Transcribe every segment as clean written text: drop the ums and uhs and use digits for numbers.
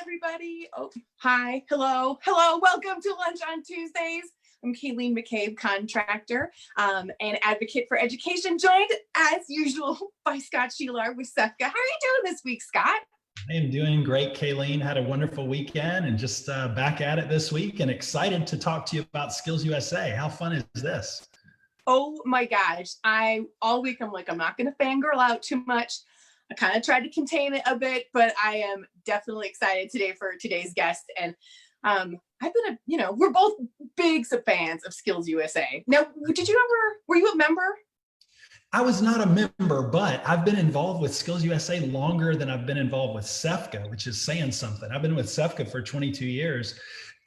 everybody. Oh, hi, hello, welcome to Lunch on Tuesdays. I'm Kayleen, McCabe, contractor and advocate for education, joined as usual by Scott Sheelar with SEFCA. How are you doing this week, Scott? I am doing great, Kayleen. Had a wonderful weekend and just back at it this week and excited to talk to you about SkillsUSA. How fun is this? Oh my gosh. All week I'm like, I'm not going to fangirl out too much. I kind of tried to contain it a bit, but I am definitely excited today for today's guest. And I've been, we're both big fans of SkillsUSA. Now, were you a member? I was not a member, but I've been involved with SkillsUSA longer than I've been involved with SEFCA, which is saying something. I've been with SEFCA for 22 years.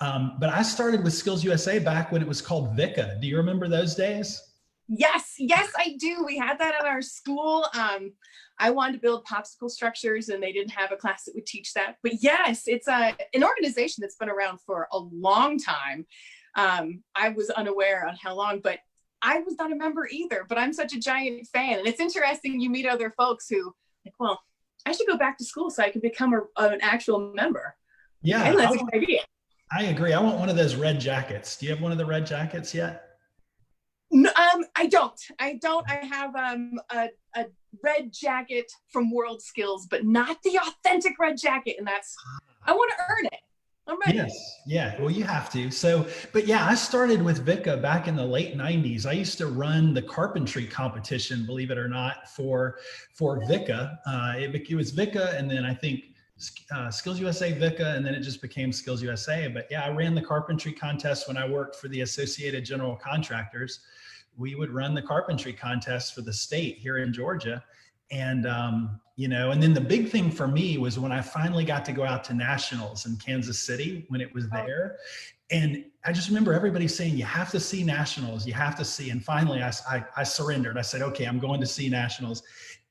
But I started with SkillsUSA back when it was called VICA. Do you remember those days? Yes, I do. We had that at our school. I wanted to build popsicle structures and they didn't have a class that would teach that. But yes, it's an organization that's been around for a long time. I was unaware on how long, but I was not a member either, but I'm such a giant fan. And it's interesting, you meet other folks who like, well, I should go back to school so I can become an actual member. Yeah, and that's a good idea. I agree. I want one of those red jackets. Do you have one of the red jackets yet? No, I don't. I have a red jacket from World Skills, but not the authentic red jacket. And I want to earn it. I'm ready. Yes. Yeah. Well, you have to. But yeah, I started with VICA back in the late 90s. I used to run the carpentry competition, believe it or not, for VICA. It was VICA, and then I think SkillsUSA VICA, and then it just became SkillsUSA. But yeah, I ran the carpentry contest when I worked for the Associated General Contractors. We would run the carpentry contest for the state here in Georgia. And, and then the big thing for me was when I finally got to go out to nationals in Kansas City when it was there. And I just remember everybody saying, you have to see nationals, you have to see. And finally I surrendered. I said, okay, I'm going to see nationals.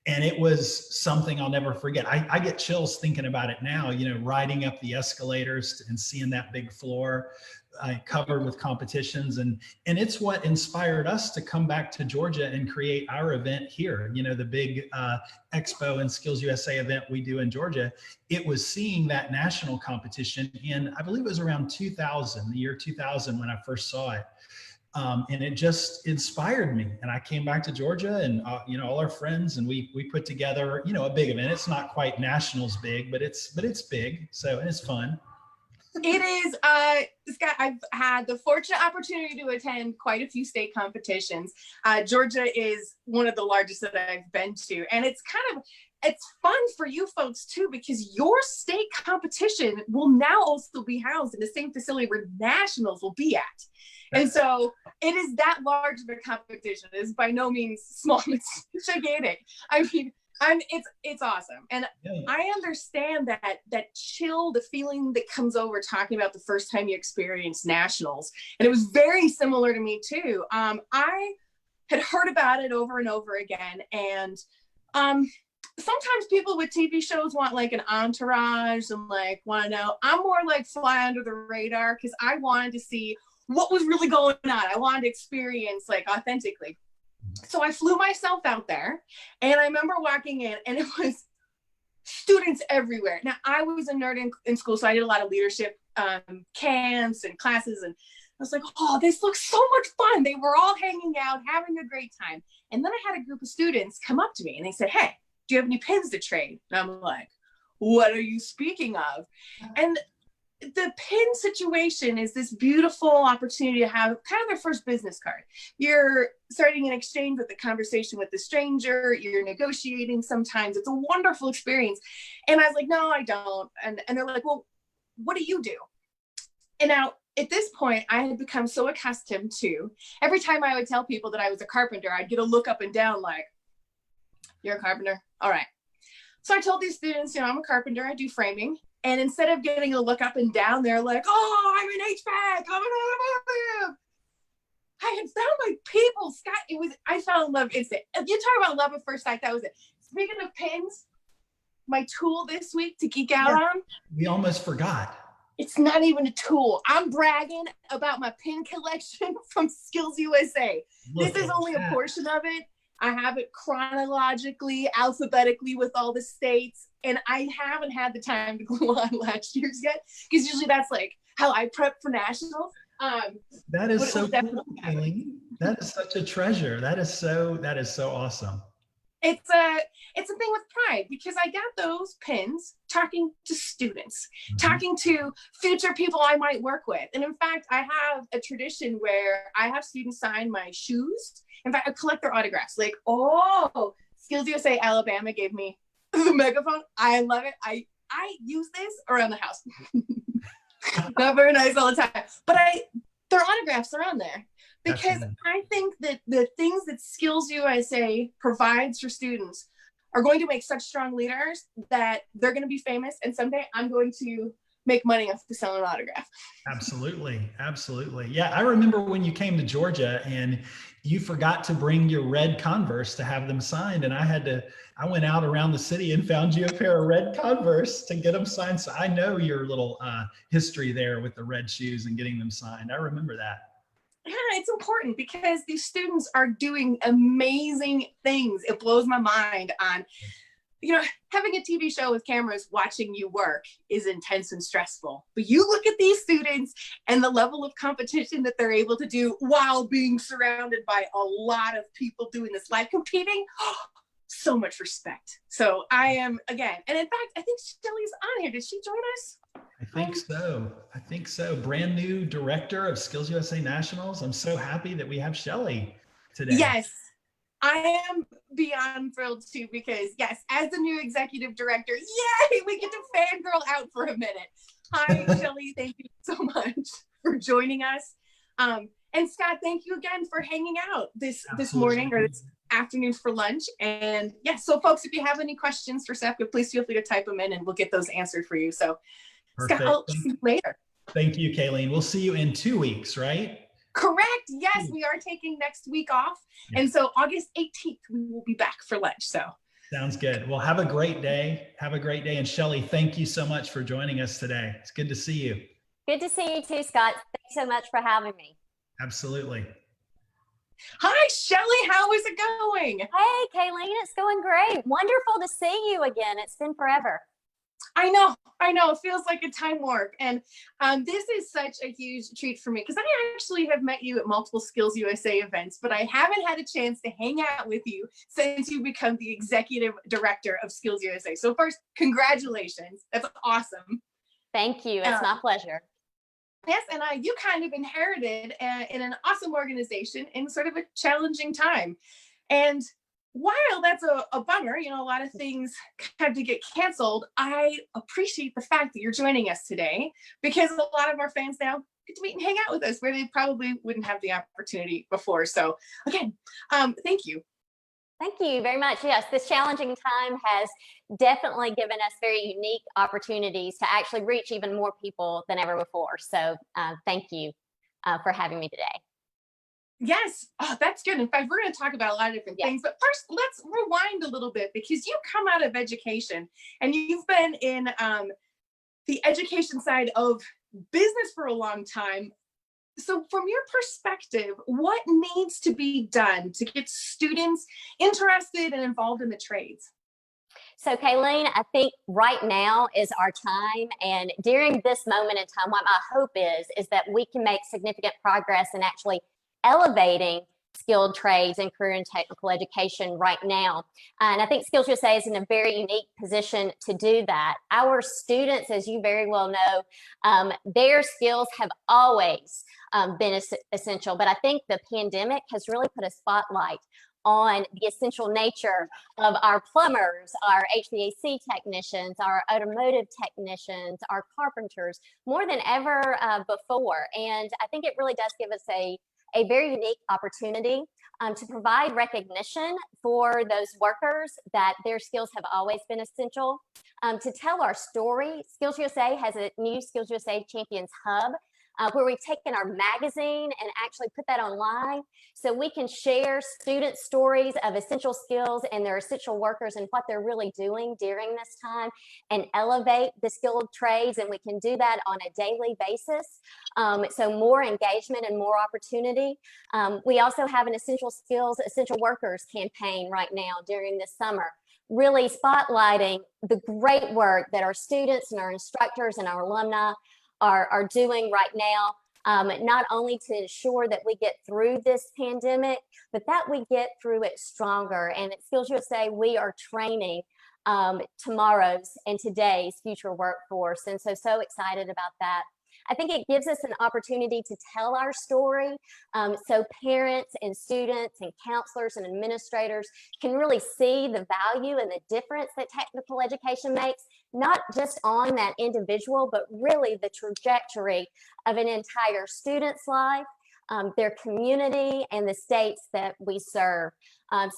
And it was something I'll never forget. I get chills thinking about it now, riding up the escalators and seeing that big floor covered with competitions. And it's what inspired us to come back to Georgia and create our event here. The big Expo and SkillsUSA event we do in Georgia. It was seeing that national competition in, I believe it was around 2000, the year 2000 when I first saw it. And it just inspired me. And I came back to Georgia and, all our friends, and we put together, a big event. It's not quite nationals big, but it's big. So it's fun. It is, Scott, I've had the fortunate opportunity to attend quite a few state competitions. Georgia is one of the largest that I've been to. And it's fun for you folks too, because your state competition will now also be housed in the same facility where nationals will be at. And so it is that large of a competition. It is by no means small. It's gigantic. I mean, it's awesome. And I understand that chill, the feeling that comes over talking about the first time you experienced nationals. And it was very similar to me too. I had heard about it over and over again. And sometimes people with TV shows want like an entourage and like want to know. I'm more like fly under the radar because I wanted to see what was really going on. I wanted to experience like authentically. So I flew myself out there and I remember walking in and it was students everywhere. Now I was a nerd in school, so I did a lot of leadership camps and classes, and I was like, oh, this looks so much fun. They were all hanging out, having a great time. And then I had a group of students come up to me and they said, hey, do you have any pins to trade? And I'm like, what are you speaking of? And the pin situation is this beautiful opportunity to have kind of their first business card. You're starting an exchange with a conversation with the stranger. You're negotiating sometimes. It's a wonderful experience. And I was like, no, I don't. And they're like, well, what do you do? And now at this point, I had become so accustomed to every time I would tell people that I was a carpenter, I'd get a look up and down like, you're a carpenter? All right. So I told these students, I'm a carpenter. I do framing. And instead of getting a look up and down, they're like, oh, I'm an HVAC, I'm an automotive. I had found my people, Scott. I fell in love instant. If you talk about love at first sight, that was it. Speaking of pins, my tool this week to geek out on. We almost forgot. It's not even a tool. I'm bragging about my pin collection from SkillsUSA. This is only a portion of it. I have it chronologically, alphabetically with all the states. And I haven't had the time to glue on last year's yet, because usually that's like how I prep for nationals. That is so cool, Kayleen. That is such a treasure. That is so awesome. It's a thing with pride, because I got those pins talking to students, talking to future people I might work with. And in fact, I have a tradition where I have students sign my shoes. In fact, I collect their autographs. Like, oh, SkillsUSA Alabama gave me the megaphone. I love it. I use this around the house. Not very nice all the time, but their autographs are on there, because I think that the things that SkillsUSA provides for students are going to make such strong leaders that they're going to be famous, and someday I'm going to make money off of selling an autograph. Absolutely. Absolutely. Yeah. I remember when you came to Georgia and you forgot to bring your red Converse to have them signed. And I went out around the city and found you a pair of red Converse to get them signed. So I know your little history there with the red shoes and getting them signed. I remember that. Yeah, it's important, because these students are doing amazing things. It blows my mind on, having a TV show with cameras watching you work is intense and stressful. But you look at these students and the level of competition that they're able to do while being surrounded by a lot of people doing this live competing. So much respect. So I am, again, and in fact, I think Shelly's on here. Did she join us? I think so. Brand new director of SkillsUSA Nationals. I'm so happy that we have Chelle today. Yes. I am beyond thrilled too, because yes, as the new executive director, yay, we get to fangirl out for a minute. Hi, Chelle, thank you so much for joining us. And Scott, thank you again for hanging out this morning or this afternoon for lunch. And yes, so folks, if you have any questions for Sefka, please feel free to type them in and we'll get those answered for you. So perfect. Scott, I'll see you later. Thank you, Kayleen. We'll see you in 2 weeks, right? Correct. Yes, we are taking next week off. Yeah. And so August 18th, we will be back for lunch. So sounds good. Well, have a great day. Have a great day. And Chelle, thank you so much for joining us today. It's good to see you. Good to see you too, Scott. Thanks so much for having me. Absolutely. Hi, Chelle. How is it going? Hey, Kayleen. It's going great. Wonderful to see you again. It's been forever. I know. It feels like a time warp. And this is such a huge treat for me, because I actually have met you at multiple SkillsUSA events, but I haven't had a chance to hang out with you since you become the executive director of SkillsUSA. So first, congratulations. That's awesome. Thank you. It's my pleasure. Yes, and you kind of inherited in an awesome organization in sort of a challenging time. And while that's a bummer, a lot of things had to get canceled, I appreciate the fact that you're joining us today, because a lot of our fans now get to meet and hang out with us where they probably wouldn't have the opportunity before. So again, thank you. Thank you very much. Yes, this challenging time has definitely given us very unique opportunities to actually reach even more people than ever before. So thank you for having me today. Yes. Oh, that's good. In fact, we're going to talk about a lot of different things, but first let's rewind a little bit, because you come out of education and you've been in the education side of business for a long time. So from your perspective, what needs to be done to get students interested and involved in the trades? So Kayleen, I think right now is our time. And during this moment in time, what my hope is that we can make significant progress in actually elevating skilled trades and career and technical education right now. And I think SkillsUSA is in a very unique position to do that. Our students, as you very well know, their skills have always been essential, but I think the pandemic has really put a spotlight on the essential nature of our plumbers, our HVAC technicians, our automotive technicians, our carpenters, more than ever before. And I think it really does give us a very unique opportunity to provide recognition for those workers that their skills have always been essential, to tell our story. SkillsUSA has a new SkillsUSA Champions Hub where we've taken our magazine and actually put that online so we can share student stories of essential skills and their essential workers and what they're really doing during this time and elevate the skilled trades. And we can do that on a daily basis. So more engagement and more opportunity. We also have an essential skills, essential workers campaign right now during this summer, really spotlighting the great work that our students and our instructors and our alumni are doing right now, not only to ensure that we get through this pandemic, but that we get through it stronger. And at SkillsUSA, we are training tomorrow's and today's future workforce. And so excited about that. I think it gives us an opportunity to tell our story, so parents and students and counselors and administrators can really see the value and the difference that technical education makes, not just on that individual, but really the trajectory of an entire student's life, their community, and the states that we serve.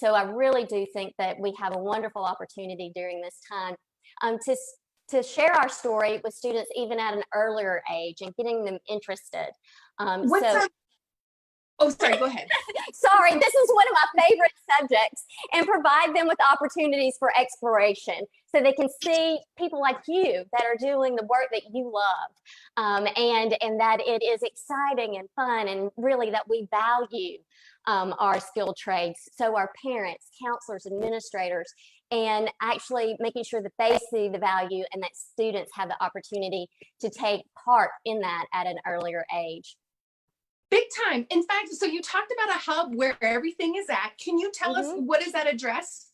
So I really do think that we have a wonderful opportunity during this time to share our story with students even at an earlier age and getting them interested. Oh, sorry, go ahead. Sorry, this is one of my favorite subjects, and provide them with opportunities for exploration so they can see people like you that are doing the work that you love, and that it is exciting and fun, and really that we value our skilled trades. So our parents, counselors, administrators, and actually making sure that they see the value and that students have the opportunity to take part in that at an earlier age. Big time. In fact, so you talked about a hub where everything is at. Can you tell us what is that address?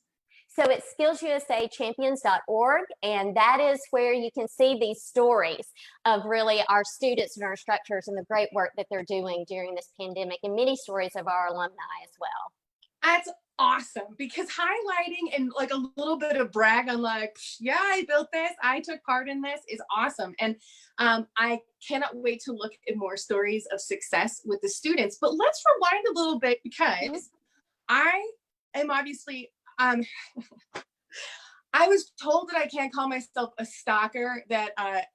So it's SkillsUSAChampions.org, and that is where you can see these stories of really our students and our instructors and the great work that they're doing during this pandemic, and many stories of our alumni as well. That's awesome, because highlighting and like a little bit of brag on like, yeah, I built this, I took part in this is awesome. And I cannot wait to look at more stories of success with the students. But let's rewind a little bit, because I am obviously, I was told that I can't call myself a stalker, that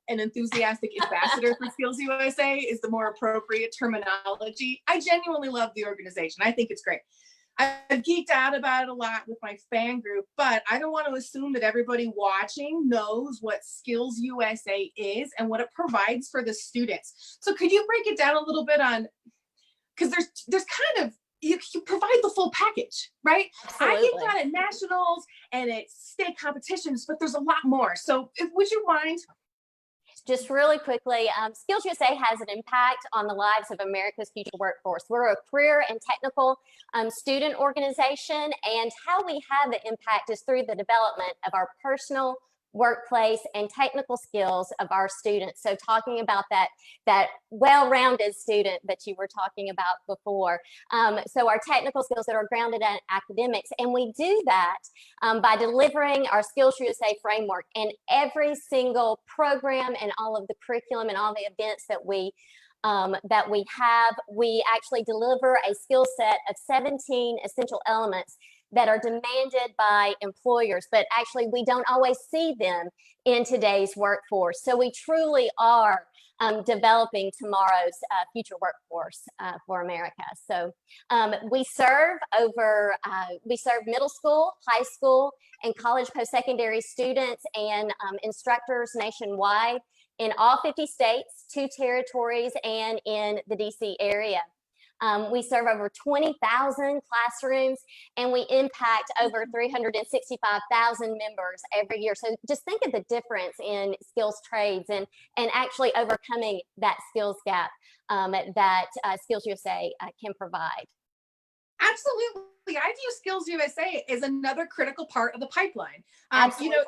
an enthusiastic ambassador for SkillsUSA is the more appropriate terminology. I genuinely love the organization. I think it's great. I've geeked out about it a lot with my fan group, but I don't want to assume that everybody watching knows what SkillsUSA is and what it provides for the students. So could you break it down a little bit on, because there's kind of, you provide the full package, right? Absolutely. I geeked out at nationals and at state competitions, but there's a lot more. So would you mind? Just really quickly, SkillsUSA has an impact on the lives of America's future workforce. We're a career and technical student organization, and how we have the impact is through the development of our personal, workplace, and technical skills of our students. So talking about that well-rounded student that you were talking about before. So our technical skills that are grounded in academics, and we do that by delivering our SkillsUSA framework in every single program and all of the curriculum and all the events that we have. We actually deliver a skill set of 17 essential elements that are demanded by employers, but actually we don't always see them in today's workforce. So we truly are developing tomorrow's future workforce for America. So we serve middle school, high school, and college post-secondary students and instructors nationwide in all 50 states, 2 territories, and in the DC area. We serve over 20,000 classrooms, and we impact over 365,000 members every year. So just think of the difference in skills trades and actually overcoming that skills gap that SkillsUSA can provide. Absolutely. I view SkillsUSA as another critical part of the pipeline. You know,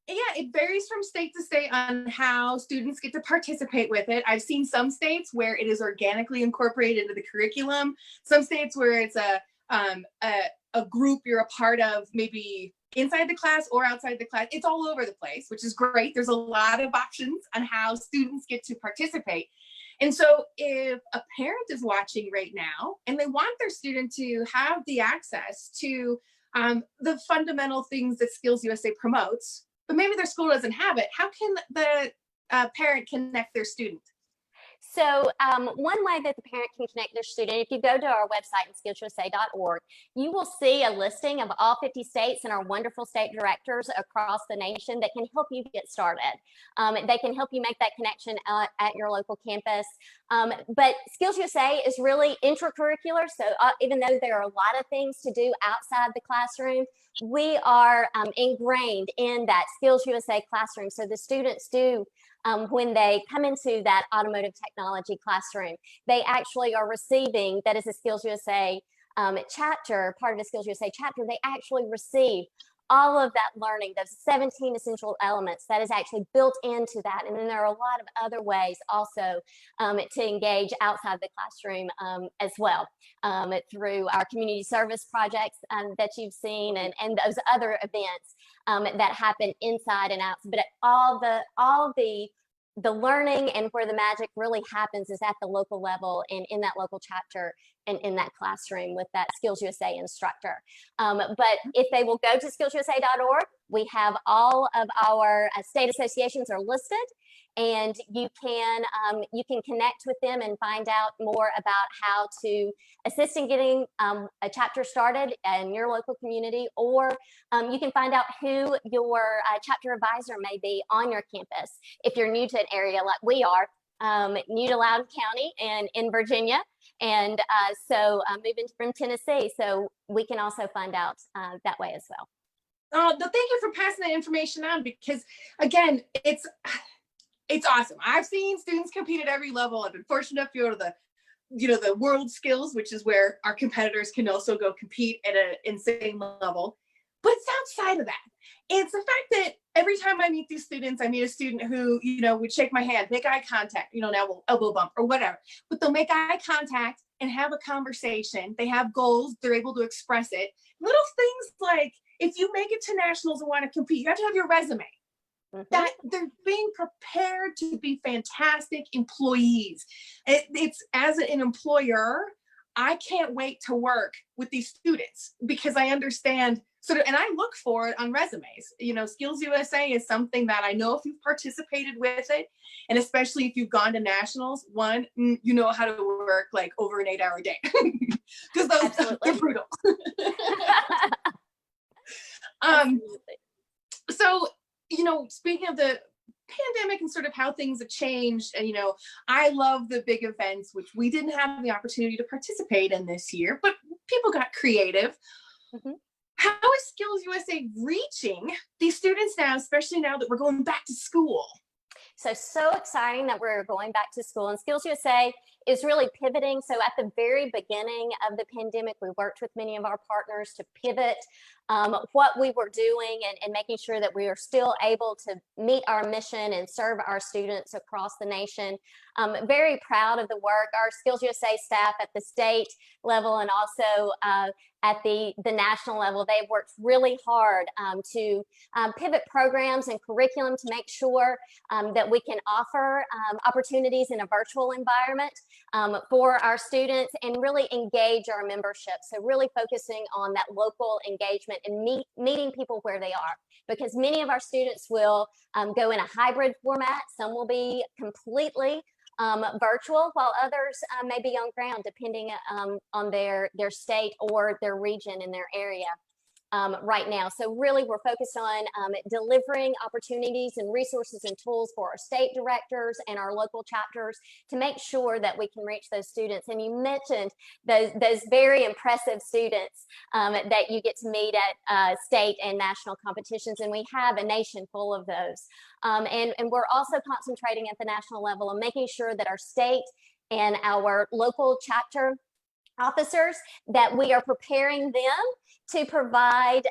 it varies from state to state on how students get to participate with it. I've seen some states where it is organically incorporated into the curriculum. Some states where it's a group you're a part of, maybe inside the class or outside the class. It's all over the place, which is great. There's a lot of options on how students get to participate. And so if a parent is watching right now and they want their student to have the access to the fundamental things that SkillsUSA promotes, but maybe their school doesn't have it, how can the parent connect their student? So one way that the parent can connect their student, if you go to our website at SkillsUSA.org, you will see a listing of all 50 states and our wonderful state directors across the nation that can help you get started. They can help you make that connection at your local campus. But SkillsUSA is really intracurricular. So even though there are a lot of things to do outside the classroom, we are ingrained in that SkillsUSA classroom. So the students do, when they come into that automotive technology classroom, they actually are receiving, that is a SkillsUSA chapter, part of the SkillsUSA chapter, they actually receive all of that learning, those 17 essential elements that is actually built into that. And then there are a lot of other ways also to engage outside the classroom as well, through our community service projects that you've seen, and those other events that happen inside and out. But all the learning and where the magic really happens is at the local level and in that local chapter and in that classroom with that SkillsUSA instructor. But if they will go to skillsusa.org, we have all of our state associations are listed, and you can connect with them and find out more about how to assist in getting a chapter started in your local community, or you can find out who your chapter advisor may be on your campus if you're new to an area like we are, new to Loudoun County and in Virginia, and so moving from Tennessee. So we can also find out that way as well. Oh, thank you for passing that information on, because again, it's awesome. I've seen students compete at every level. I've been fortunate enough to go to the world skills, which is where our competitors can also go compete at an insane level. But it's outside of that. It's the fact that every time I meet these students, I meet a student who, would shake my hand, make eye contact, now we'll elbow bump or whatever, but they'll make eye contact and have a conversation. They have goals. They're able to express it. Little things like, if you make it to nationals and want to compete, you have to have your resume. That they're being prepared to be fantastic employees. It's as an employer, I can't wait to work with these students because I understand and I look for it on resumes. SkillsUSA is something that I know if you've participated with it, and especially if you've gone to nationals, one, you know how to work like over an 8-hour day because they're brutal. So, speaking of the pandemic and sort of how things have changed, and, I love the big events, which we didn't have the opportunity to participate in this year, but people got creative. How is SkillsUSA reaching these students now, especially now that we're going back to school? So exciting that we're going back to school, and SkillsUSA is really pivoting. So at the very beginning of the pandemic, we worked with many of our partners to pivot what we were doing and making sure that we are still able to meet our mission and serve our students across the nation. Very proud of the work our SkillsUSA staff at the state level and also at the national level. They've worked really hard to pivot programs and curriculum to make sure that we can offer opportunities in a virtual environment for our students and really engage our membership. So really focusing on that local engagement and meeting people where they are, because many of our students will go in a hybrid format. Some will be completely virtual, while others may be on ground, depending on their state or their region in their area. Right now. So really we're focused on delivering opportunities and resources and tools for our state directors and our local chapters to make sure that we can reach those students. And you mentioned those very impressive students that you get to meet at state and national competitions, and we have a nation full of those. And we're also concentrating at the national level on making sure that our state and our local chapter officers, that we are preparing them to provide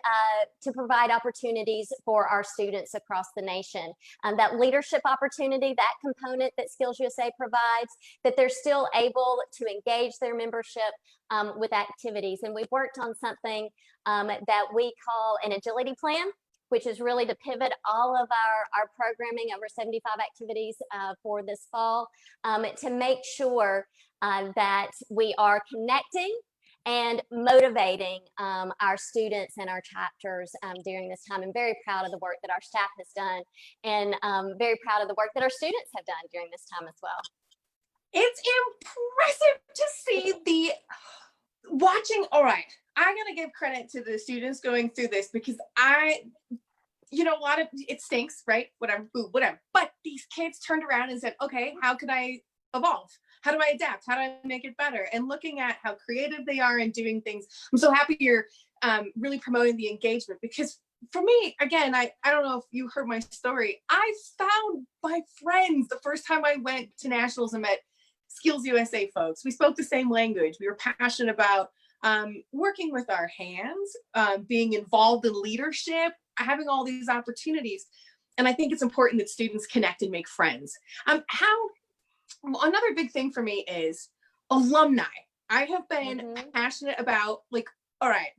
opportunities for our students across the nation. That leadership opportunity, that component that SkillsUSA provides, that they're still able to engage their membership with activities. And we've worked on something that we call an agility plan, which is really to pivot all of our programming, over 75 activities for this fall, to make sure that we are connecting and motivating our students and our chapters during this time. I'm very proud of the work that our staff has done, and very proud of the work that our students have done during this time as well. It's impressive to see the watching. All right, I gotta give credit to the students going through this, because a lot of it stinks, right? Whatever, boo, whatever. But these kids turned around and said, okay, how can I evolve? How do I adapt? How do I make it better? And looking at how creative they are and doing things. I'm so happy you're really promoting the engagement, because for me, again, I don't know if you heard my story. I found my friends the first time I went to nationals and met SkillsUSA folks. We spoke the same language. We were passionate about working with our hands, being involved in leadership, having all these opportunities. And I think it's important that students connect and make friends. Another big thing for me is alumni. I have been passionate about, like, all right,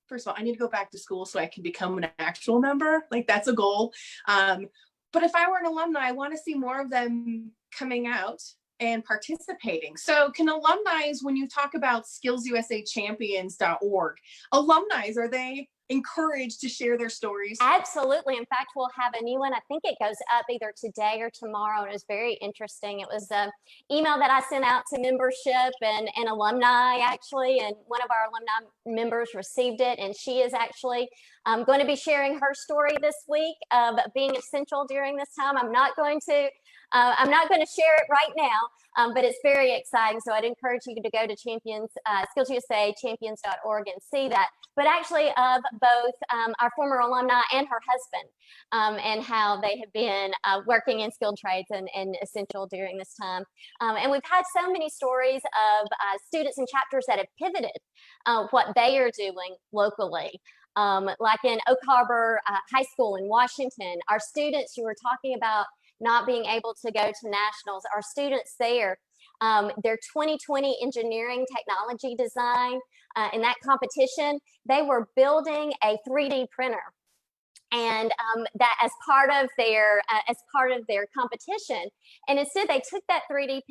first of all, I need to go back to school so I can become an actual member. Like, that's a goal. But if I were an alumni, I want to see more of them coming out and participating. So can alumni, when you talk about SkillsUSAchampions.org, alumni, are they encouraged to share their stories? Absolutely. In fact, we'll have a new one. I think it goes up either today or tomorrow. And it was very interesting. It was an email that I sent out to membership and alumni, actually. And one of our alumni members received it. And she is actually going to be sharing her story this week of being essential during this time. I'm not going to share it right now, but it's very exciting. So I'd encourage you to go to SkillsUSAchampions.org and see that. But actually of both our former alumni and her husband, and how they have been working in skilled trades and essential during this time. And we've had so many stories of students and chapters that have pivoted what they are doing locally. Like in Oak Harbor High School in Washington, our students who were talking about not being able to go to nationals, our students there, their 2020 engineering technology design, in that competition, they were building a 3D printer. And that as part of their competition, and instead they took that 3D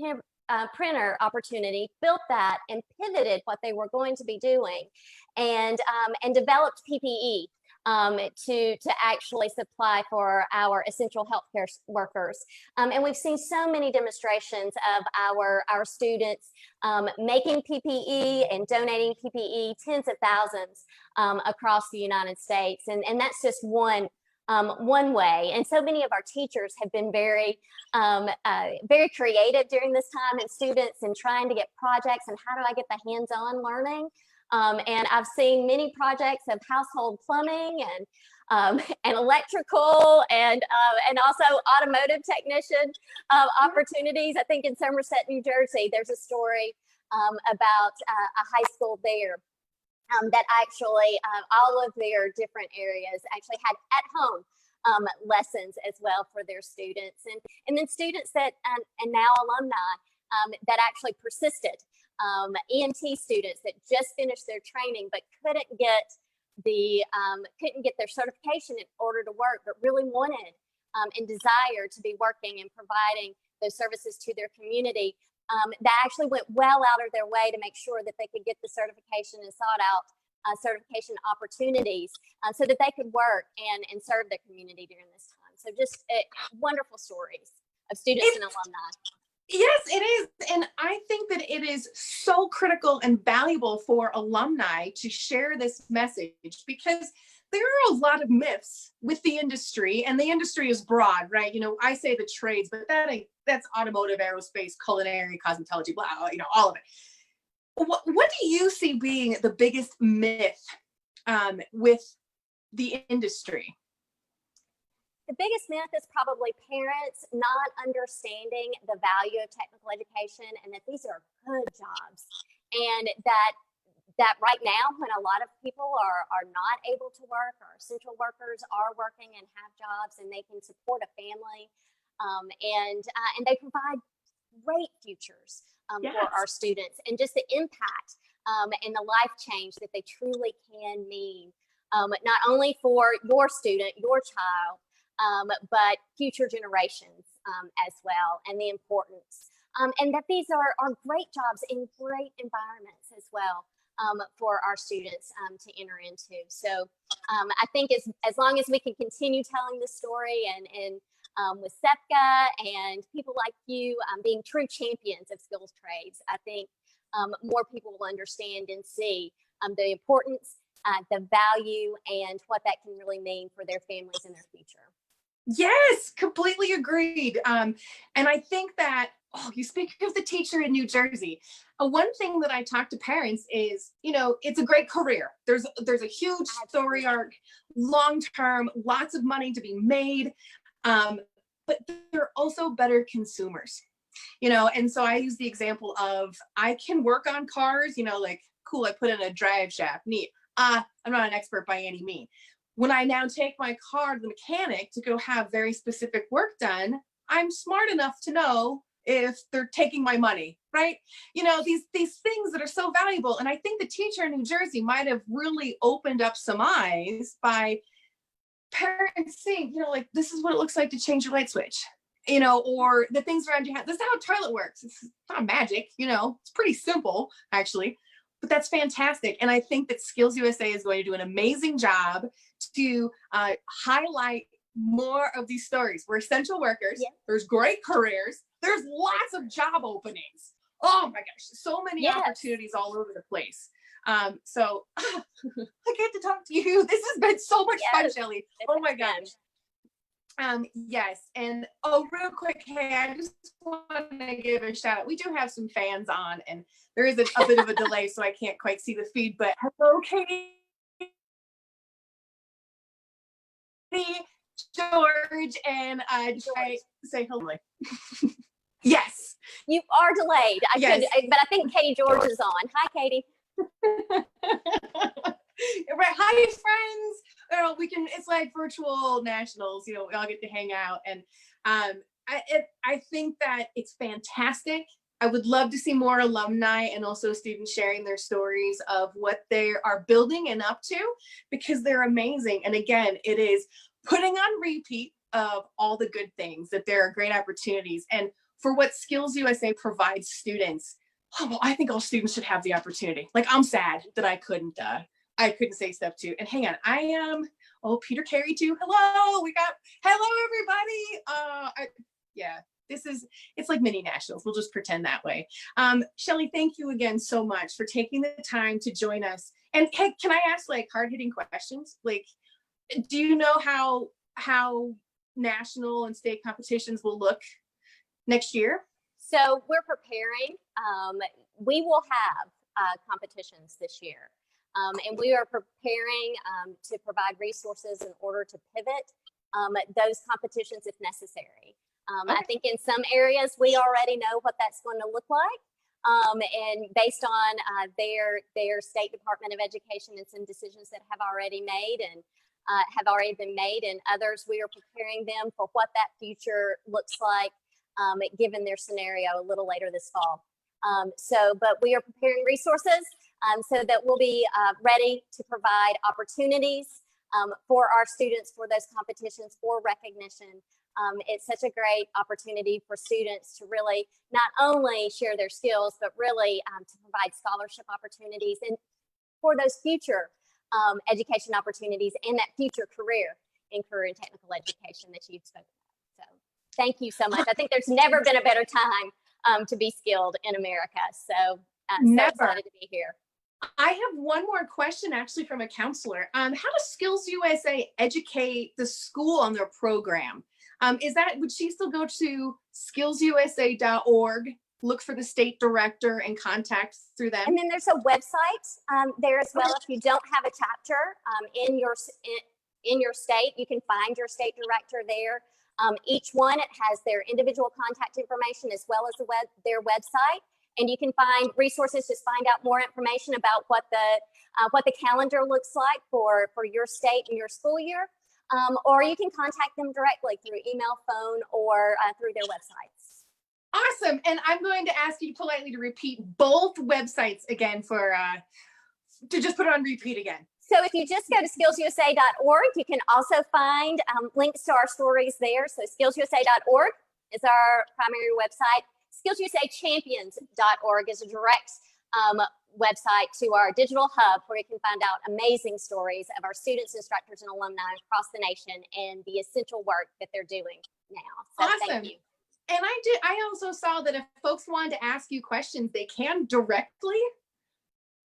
printer opportunity, built that, and pivoted what they were going to be doing, and developed PPE to actually supply for our essential healthcare workers. And we've seen so many demonstrations of our students making PPE and donating PPE, tens of thousands across the United States. And that's just one way. And so many of our teachers have been very creative during this time, and students, and trying to get projects and how do I get the hands-on learning. And I've seen many projects of household plumbing and electrical and also automotive technician opportunities. I think in Somerset, New Jersey, there's a story about a high school there that actually all of their different areas actually had at home lessons as well for their students, and then students that and now alumni that actually persisted. EMT students that just finished their training but couldn't get their certification in order to work, but really wanted and desired to be working and providing those services to their community, that actually went well out of their way to make sure that they could get the certification and sought out certification opportunities so that they could work and serve their community during this time. So just wonderful stories of students and alumni. Yes, it is. And I think that it is so critical and valuable for alumni to share this message, because there are a lot of myths with the industry, and the industry is broad, right? I say the trades, but that's automotive, aerospace, culinary, cosmetology, blah, all of it. What do you see being the biggest myth with the industry? The biggest myth is probably parents not understanding the value of technical education, and that these are good jobs, and that right now, when a lot of people are not able to work, or essential workers are working and have jobs and they can support a family, and they provide great futures Yes. for our students, and just the impact and the life change that they truly can mean, not only for your student, your child, but future generations as well, and the importance. And that these are great jobs in great environments as well. for our students to enter into. So I think as long as we can continue telling the story and with SEPCA and people like you being true champions of skills trades, I think more people will understand and see the importance, the value, and what that can really mean for their families and their future. Yes, completely agreed. And I think that, you speak of the teacher in New Jersey. One thing that I talk to parents is, it's a great career. There's a huge story arc, long-term, lots of money to be made. But they're also better consumers, and so I use the example of, I can work on cars, like, cool, I put in a drive shaft, neat. I'm not an expert by any means. When I now take my car to the mechanic to go have very specific work done, I'm smart enough to know if they're taking my money, right? These things that are so valuable. And I think the teacher in New Jersey might have really opened up some eyes by parents seeing, like, this is what it looks like to change your light switch, or the things around your house. This is how a toilet works. It's not magic, it's pretty simple, actually. But that's fantastic. And I think that SkillsUSA is going to do an amazing job to highlight more of these stories. We're essential workers. Yeah. There's great careers. There's lots of job openings. Oh my gosh, so many opportunities all over the place. So I get to talk to you. This has been so much fun, Chelle. Oh my gosh. Yes. And real quick, hey, I just want to give a shout out. We do have some fans on, and there is a bit of a delay, so I can't quite see the feed, but hello, Katie, George, and I say hello. Yes. You are delayed. But I think Katie George is on. Hi, Katie. Right. Hi, friends. It's like virtual nationals, we all get to hang out. And I think that it's fantastic. I would love to see more alumni and also students sharing their stories of what they are building and up to, because they're amazing. And again, it is putting on repeat of all the good things, that there are great opportunities. And for what SkillsUSA provides students, I think all students should have the opportunity. Like, I'm sad that I couldn't say step 2. And hang on, I am, Peter Carey too. Hello, everybody. It's like mini nationals. We'll just pretend that way. Chelle, thank you again so much for taking the time to join us. And hey, can I ask like hard-hitting questions? Like, do you know how national and state competitions will look next year? So we're preparing. We will have competitions this year. And we are preparing to provide resources in order to pivot those competitions if necessary. I think in some areas we already know what that's going to look like. And based on their State Department of Education and some decisions that have already been made, and others, we are preparing them for what that future looks like given their scenario a little later this fall. But we are preparing resources so that we'll be ready to provide opportunities for our students for those competitions, for recognition. It's such a great opportunity for students to really not only share their skills, but really to provide scholarship opportunities and for those future education opportunities and that future career in career and technical education that you've spoken about. So thank you so much. I think there's never been a better time to be skilled in America. So I'm so excited to be here. I have one more question actually from a counselor. How does SkillsUSA educate the school on their program? Would she still go to skillsusa.org, look for the state director and contact through them? And then there's a website there as well. If you don't have a chapter in your state, you can find your state director there. Each one, it has their individual contact information as well as their website. And you can find resources, just find out more information about what the calendar looks like for your state and your school year. Or you can contact them directly through email, phone, or through their websites. Awesome. And I'm going to ask you politely to repeat both websites again to just put it on repeat again. So if you just go to skillsusa.org, you can also find links to our stories there. So skillsusa.org is our primary website. SkillsUSAChampions.org is a direct website to our digital hub where you can find out amazing stories of our students, instructors, and alumni across the nation and the essential work that they're doing now. So Awesome. thank you. And I also saw that if folks wanted to ask you questions, they can directly.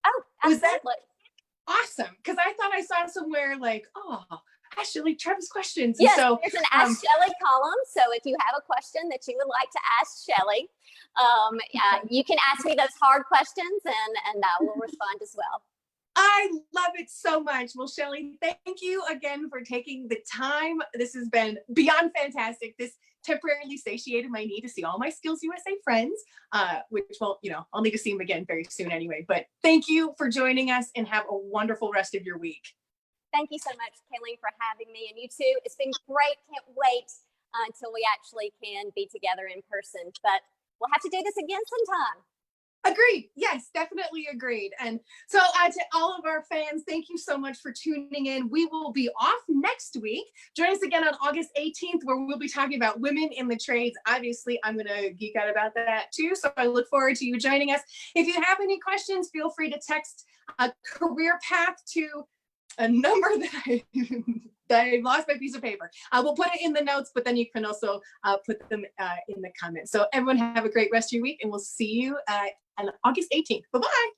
Oh, Was that absolutely. awesome? Because I thought I saw somewhere like, oh, ask Shelley Travis questions. Yes, so there's an Ask Shelley column. So if you have a question that you would like to ask Shelley, you can ask me those hard questions and I will respond as well. I love it so much. Well, Shelley, thank you again for taking the time. This has been beyond fantastic. This temporarily satiated my need to see all my SkillsUSA friends, which, well, I'll need to see them again very soon anyway. But thank you for joining us and have a wonderful rest of your week. Thank you so much, Kayleen, for having me, and you too. It's been great. Can't wait until we actually can be together in person, but we'll have to do this again sometime. Agreed. Yes, definitely agreed. And so to all of our fans, thank you so much for tuning in. We will be off next week. Join us again on August 18th, where we'll be talking about women in the trades. Obviously, I'm going to geek out about that too. So I look forward to you joining us. If you have any questions, feel free to text a career path to a number that I lost my piece of paper. We'll put it in the notes, but then you can also put them in the comments. So everyone have a great rest of your week, and we'll see you on August 18th. Bye-bye.